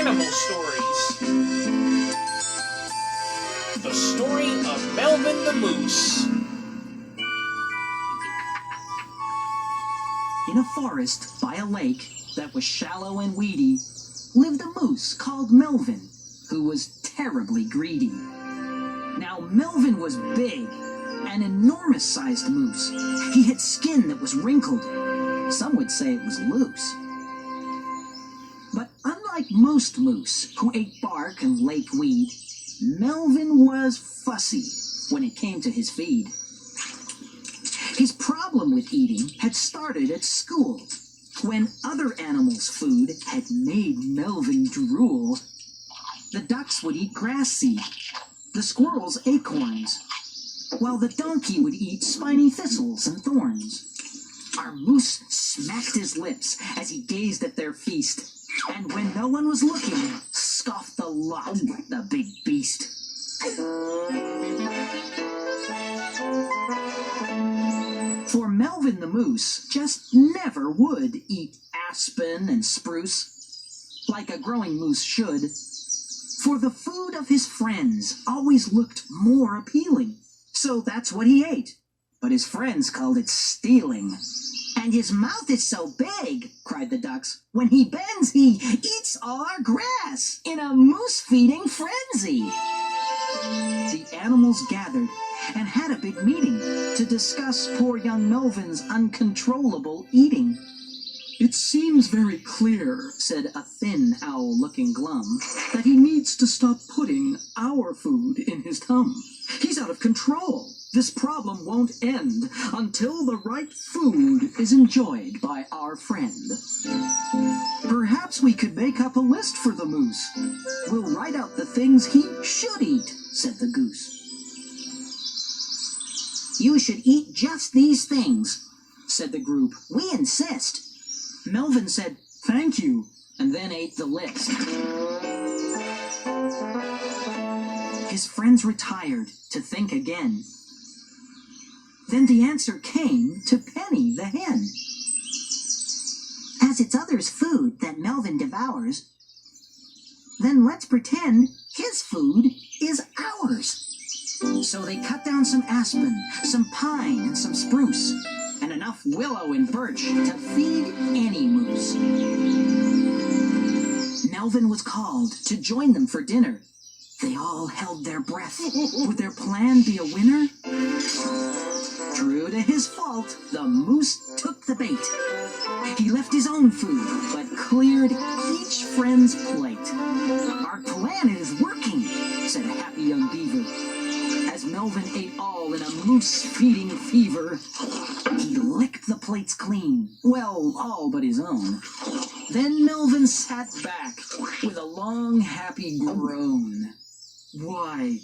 animal stories. The story of Melvin the Moose. In a forest by a lake that was shallow and weedy lived a moose called Melvin, who was terribly greedy. Now Melvin was big, an enormous-sized moose. He had skin that was wrinkled. Some would say it was loose. But unlike most moose who ate bark and lake weed, Melvin was fussy when it came to his feed. His problem with eating had started at school, when other animals' food had made Melvin drool. The ducks would eat grass seed, the squirrels acorns, while the donkey would eat spiny thistles and thorns. Our moose smacked his lips as he gazed at their feast, and when no one was looking, scoffed a lot, the big beast. For Melvin the moose just never would eat aspen and spruce, like a growing moose should, for the food of his friends always looked more appealing. So that's what he ate, but his friends called it stealing. "And his mouth is so big," cried the ducks, "when he bends, he eats all our grass in a moose-feeding frenzy." The animals gathered and had a big meeting to discuss poor young Melvin's uncontrollable eating. "It seems very clear," said a thin owl looking glum, "that he needs to stop putting our food in his tum. He's out of control. This problem won't end until the right food is enjoyed by our friend. Perhaps we could make up a list for the moose. We'll write out the things he should eat," said the goose. "You should eat just these things," said the group. "We insist." Melvin said, "Thank you," and then ate the list. His friends retired to think again. Then the answer came to Penny the hen. "As it's others' food that Melvin devours, then let's pretend his food is ours." So they cut down some aspen, some pine, and some spruce, and enough willow and birch to feed any moose. Melvin was called to join them for dinner. They all held their breath. Would their plan be a winner? True to his fault, the moose took the bait. He left his own food, but cleared each friend's plate. "Our plan is working," said a happy young beaver. As Melvin ate all in a moose-feeding fever, he licked the plates clean, well, all but his own. Then Melvin sat back with a long, happy groan. "Why,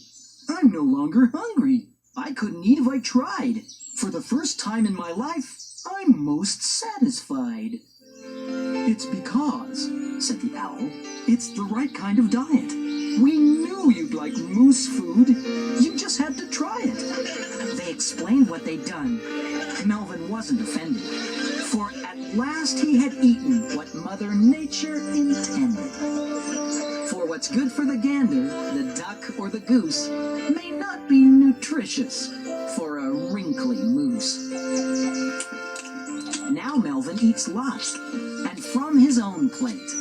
I'm no longer hungry. I couldn't eat if I tried. For the first time in my life, I'm most satisfied." "It's because," said the owl, "it's the right kind of diet. We knew you'd like moose food. You just had to try it." They explained what they'd done. Melvin wasn't offended, for at last he had eaten what Mother Nature intended. For what's good for the gander, the duck, or the goose may not be nutritious for a wrinkly moose. Now Melvin eats lots, and from his own plate.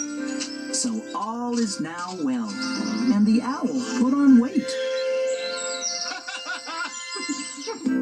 So all is now well, and the owl put on weight.